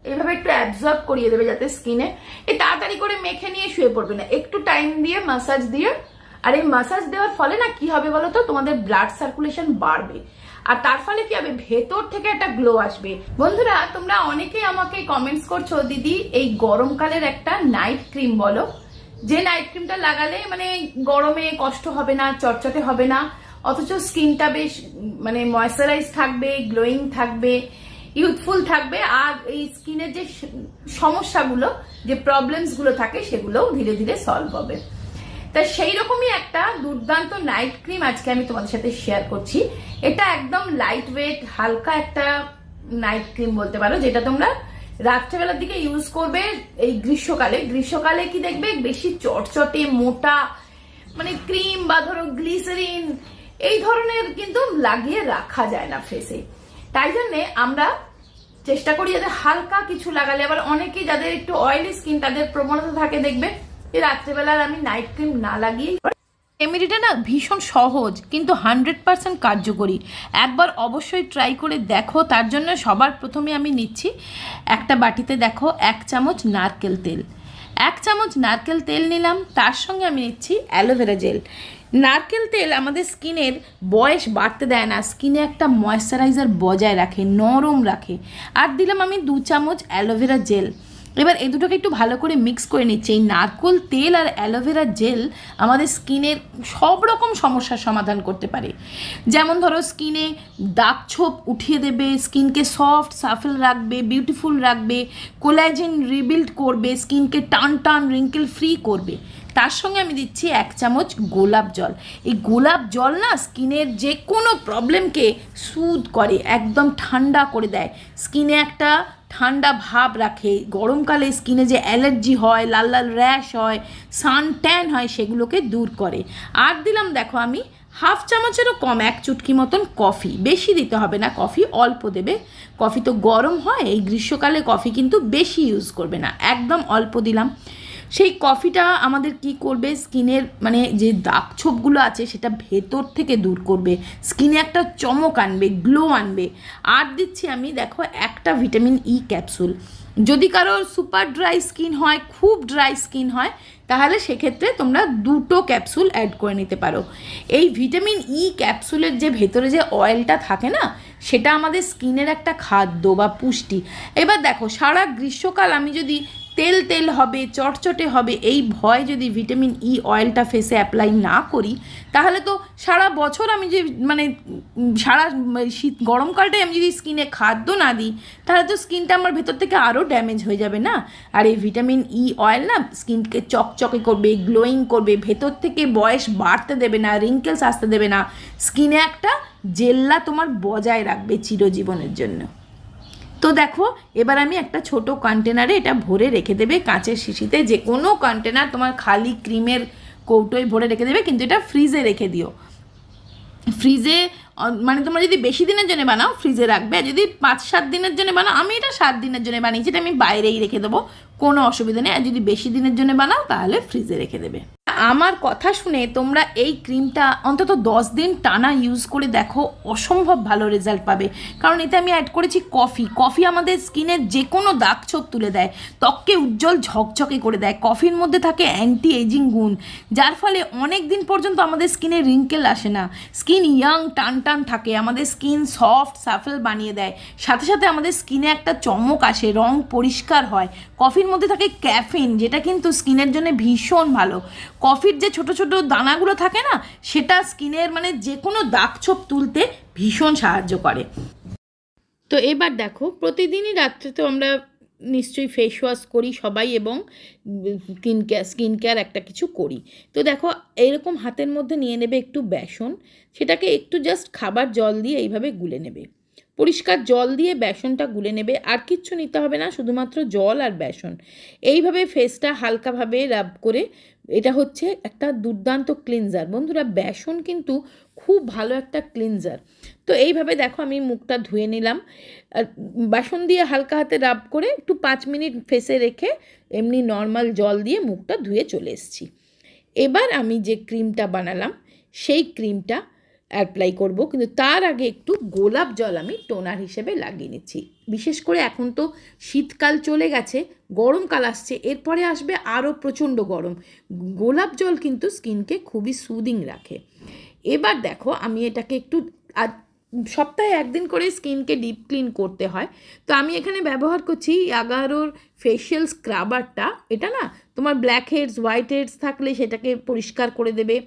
এইভাবে একটু অ্যাবজর্ব করিয়ে দেবে যাতে স্কিনে, এই তাড়াতাড়ি করে মেখে নিয়ে শুয়ে পড়বে না, একটু টাইম দিয়ে মাসাজ দিয়ে। আর এই মাসাজ দেওয়ার ফলে না কি হবে বলো তো, তোমাদের ব্লাড সার্কুলেশন বাড়বে, আর তার ফলে কি হবে, ভেতর থেকে একটা গ্লো আসবে। বন্ধুরা তোমরা অনেকেই আমাকে কমেন্টস করছো, দিদি এই গরমকালের একটা নাইট ক্রিম বলো, যে নাইট ক্রিমটা লাগালে মানে গরমে কষ্ট হবে না, চটচটে হবে না, অথচ স্কিনটা বেশ মানে ময়েশ্চারাইজ থাকবে, গ্লোয়িং থাকবে, ইউথফুল থাকবে, আর এই স্কিনের যে সমস্যাগুলো, যে প্রবলেমস গুলো থাকে সেগুলো ধীরে ধীরে সলভ হবে। তা সেই রকমই একটা দুর্দান্ত নাইট ক্রিম আজকে আমি তোমাদের সাথে শেয়ার করছি। এটা একদম লাইট ওয়েট হালকা একটা নাইট ক্রিম বলতে পারো, যেটা তোমরা রাত্রেবেলার দিকে ইউজ করবে এই গ্রীষ্মকালে। গ্রীষ্মকালে কি দেখবে বেশি চটচটে মোটা মানে ক্রিম বা ধরো গ্লিসারিন এই ধরনের কিন্তু লাগিয়ে রাখা যায় না ফেসে, তাই জন্যে আমরা চেষ্টা করি যাতে হালকা কিছু লাগালে। আবার অনেকেই যাদের একটু অয়েলি স্কিন তাদের প্রবণতা থাকে দেখবে এই রাত্রেবেলার আমি নাইট ক্রিম না লাগিয়ে। রেমেডিটা না ভীষণ সহজ কিন্তু 100% কার্যকরী, একবার অবশ্যই ট্রাই করে দেখো। তার জন্য সবার প্রথমে আমি নিচ্ছি একটা বাটিতে দেখো 1 চামচ নারকেল তেল, 1 চামচ নারকেল তেল নিলাম, তার সঙ্গে আমি নিচ্ছি অ্যালোভেরা জেল। নারকেল তেল আমাদের স্কিনের বয়স বাড়তে দেয় না, স্কিনে একটা ময়েশ্চারাইজার বজায় রাখে, নরম রাখে। আর দিলাম আমি 2 চামচ অ্যালোভেরা জেল। এবার এই দুটোকে একটু ভালো করে মিক্স করে নিচ্ছি। এই নারকেল তেল আর অ্যালোভেরা জেল আমাদের স্কিনের সব রকম সমস্যার সমাধান করতে পারে, যেমন ধরো স্কিনে দাগ ছোপ উঠিয়ে দেবে, স্কিনকে সফট সাফল রাখবে, বিউটিফুল রাখবে, কোলাজেন রিবিল্ড করবে, স্কিনকে টান টান রিঙ্কেল ফ্রি করবে। তার সঙ্গে আমি দিচ্ছি 1 চামচ গোলাপ জল। এই গোলাপ জল না স্কিনের যে কোনো প্রবলেমকে সুদ করে, একদম ঠান্ডা করে দেয়, স্কিনে একটা ঠান্ডা ভাব রাখে। গরমকালে স্কিনে যে অ্যালার্জি হয়, লাল লাল র্যাশ হয়, সান ট্যান হয়, সেগুলোকে দূর করে। আর দিলাম দেখো আমি 1/2 চামচেরও কম, 1 চুটকি মতন কফি। বেশি দিতে হবে না, কফি অল্প দেবে, কফি তো গরম হয়, এই গ্রীষ্মকালে কফি কিন্তু বেশি ইউজ করবে না, একদম অল্প দিলাম। সেই কফিটা আমাদের কি করবে, স্কিনের মানে যে দাগ ছোপগুলো আছে সেটা ভেতর থেকে দূর করবে, স্কিনে একটা চমক আনবে, গ্লো আনবে। আর দিচ্ছি আমি দেখো একটা ভিটামিন ই ক্যাপসুল। যদি কারোর সুপার ড্রাই স্কিন হয়, খুব ড্রাই স্কিন হয়, তাহলে সেক্ষেত্রে তোমরা 2টো ক্যাপসুল অ্যাড করে নিতে পারো। এই ভিটামিন ই ক্যাপসুলের যে ভেতরে যে অয়েলটা থাকে না, সেটা আমাদের স্কিনের একটা খাদ্য বা পুষ্টি। এবার দেখো সারা গ্রীষ্মকাল আমি যদি তেল তেল হবে, চটচটে হবে এই ভয় যদি ভিটামিন ই অয়েলটা ফেসে অ্যাপ্লাই না করি, তাহলে তো সারা বছর আমি যে মানে সারা শীত গরমকালটাই আমি যদি স্কিনে খাদ্য না দিই, তাহলে তো স্কিনটা আমার ভেতর থেকে আরও ড্যামেজ হয়ে যাবে না। আর এই ভিটামিন ই অয়েল না স্কিনকে চকচকে করবে, গ্লোয়িং করবে, ভেতর থেকে বয়স বাড়তে দেবে না, রিঙ্কেলস আসতে দেবে না, স্কিনে একটা জেল্লা তোমার বজায় রাখবে চিরজীবনের জন্য। তো দেখো এবার আমি একটা ছোট কন্টেনারে এটা ভরে রেখে দেবে, কাঁচের শিশিতে, যে কোনো কন্টেনার তোমার খালি ক্রিমের কৌটোয় ভরে রেখে দেবে, কিন্তু এটা ফ্রিজে রেখে দিও। ফ্রিজে মানে তোমরা যদি বেশি দিনের জন্য বানাও ফ্রিজে রাখবে, আর যদি 5-7 দিনের জন্য বানাও, আমি এটা 7 দিনের জন্য বানিয়েছি, এটা আমি বাইরেই রেখে দেবো, কোনো অসুবিধা নেই। আর যদি বেশি দিনের জন্য বানাও তাহলে ফ্রিজে রেখে দেবে। আমার কথা শুনে তোমরা এই ক্রিমটা অন্তত 10 দিন টানা ইউজ করে দেখো, অসম্ভব ভালো রেজাল্ট পাবে। কারণ এতে আমি অ্যাড করেছি কফি। কফি আমাদের স্কিনের যে কোনো দাগ ছোপ তুলে দেয়, ত্বককে উজ্জ্বল ঝকঝকে করে দেয়। কফির মধ্যে থাকে অ্যান্টি এজিং গুণ, যার ফলে অনেক দিন পর্যন্ত আমাদের স্কিনে রিঙ্কেল আসে না, স্কিন ইয়াং টান টান থাকে, আমাদের স্কিন সফট সাফল বানিয়ে দেয়। সাথে সাথে আমাদের স্কিনে একটা চমক আসে, রং পরিষ্কার হয়। কফির মধ্যে থাকে ক্যাফিন, যেটা কিন্তু স্কিনের জন্য ভীষণ ভালো। কফির যে ছোট ছোট দানাগুলো থাকে না, সেটা স্কিনের মানে যে কোনো দাগ ছোপ তুলতে ভীষণ সাহায্য করে। তো এবার দেখো প্রতিদিনই রাত্রে তো আমরা নিশ্চয়ই ফেস ওয়াশ করি সবাই, এবং স্কিন কেয়ার একটা কিছু করি। তো দেখো এইরকম হাতের মধ্যে নিয়ে নেবে একটু বেসন, সেটাকে একটু জাস্ট খাবার জল দিয়ে এইভাবে গুলে নেবে, পরিষ্কার জল দিয়ে বেসনটা গুলে নেবে, আর কিচ্ছু নিতে হবে না, শুধুমাত্র জল আর বেসন। এইভাবে ফেসটা হালকাভাবে রাব করে, এটা হচ্ছে একটা দুর্দান্ত ক্লিনজার। বন্ধুরা বেসন কিন্তু খুব ভালো একটা ক্লিনজার। তো এইভাবে দেখো আমি মুখটা ধুয়ে নিলাম, বেসন দিয়ে হালকা হাতে রাব করে একটু 5 মিনিট ফেসে রেখে এমনি নর্মাল জল দিয়ে মুখটা ধুয়ে চলে এসেছি। এবার আমি যে ক্রিমটা বানালাম সেই ক্রিমটা অ্যাপ্লাই করব, কিন্তু তার আগে একটু গোলাপ জল আমি টোনার হিসেবে লাগিয়ে নিচ্ছি। বিশেষ করে এখন তো শীতকাল চলে গেছে, গরমকাল আসছে, এরপরে আসবে আরও প্রচণ্ড গরম। গোলাপ জল কিন্তু স্কিনকে খুবই সুদিং রাখে। এবার দেখো আমি এটাকে একটু, আর সপ্তাহে একদিন করে স্কিনকে ডিপ ক্লিন করতে হয়, তো আমি এখানে ব্যবহার করছি ইয়াগারোর ফেশিয়াল স্ক্রাবারটা। এটা না তোমার ব্ল্যাক হেডস, হোয়াইট হেডস থাকলে সেটাকে পরিষ্কার করে দেবে,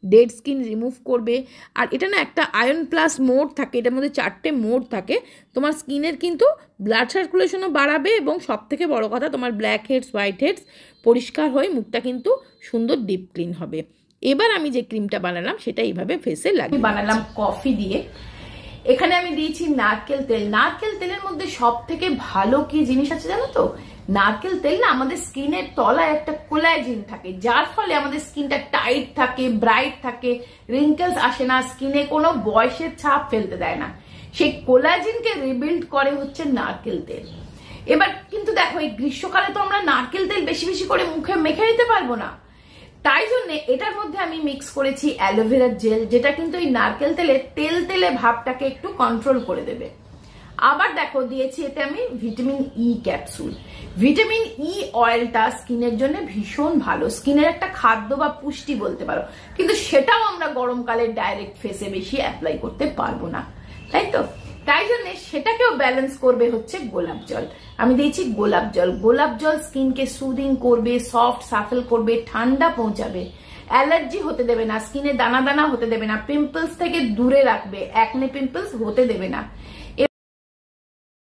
ডেড স্কিন রিমুভ করবে। আর এটা না একটা আয়রন প্লাস মোড থাকে, এটার মধ্যে 4টে মোড থাকে। তোমার স্কিনের কিন্তু ব্লাড সার্কুলেশনও বাড়াবে, এবং সবথেকে বড় কথা তোমার ব্ল্যাক হেডস, হোয়াইট হেডস পরিষ্কার হয়ে মুখটা কিন্তু সুন্দর ডিপ ক্লিন হবে। এবার আমি যে ক্রিমটা বানালাম সেটা এইভাবে ফেসে লাগিয়ে বানালাম কফি দিয়ে। এখানে আমি দিয়েছি নারকেল তেল। নারকেল তেলের মধ্যে সব থেকে ভালো কি জিনিস আছে জানো তো? নারকেল তেল না আমাদের স্কিনের তলায় একটা কোলাজেন থাকে, যার ফলে আমাদের স্কিনটা টাইট থাকে, ব্রাইট থাকে, রিঙ্কেলস আসে না, স্কিনে কোনো বয়সের ছাপ ফেলতে দেয় না। সেই কোলাজেনকে রিবিল্ড করে হচ্ছে নারকেল তেল। এবার কিন্তু দেখো এই গ্রীষ্মকালে তো আমরা নারকেল তেল বেশি বেশি করে মুখে মেখে নিতে পারবো না, তাই জন্য এটার মধ্যে আমি মিক্স করেছি অ্যালোভেরা জেল, যেটা কিন্তু এই নারকেল তেলের তেল তেলে ভাবটাকে একটু কন্ট্রোল করে দেবে। আবার দেখো দিয়েছি এতে আমি vitamin E capsule. Vitamin E অয়েলটা স্কিনের জন্য ভীষণ ভালো, স্কিনের একটা খাদ্য বা পুষ্টি বলতে পারো, কিন্তু সেটাও আমরা গরমকালে ডাইরেক্ট ফেসে বেশি অ্যাপ্লাই করতে পারবো না, তাই তো? তাই জন্য সেটাকেও ব্যালেন্স করবে হচ্ছে গোলাপ জল। আমি দিয়েছি গোলাপ জল। গোলাপ জল স্কিনকে সুদিং করবে, সফট সাফেল করবে, ঠান্ডা পৌঁছাবে, অ্যালার্জি হতে দেবে না, স্কিনে দানা দানা হতে দেবে না, পিম্পলস থেকে দূরে রাখবে, একনে পিম্পলস হতে দেবে না।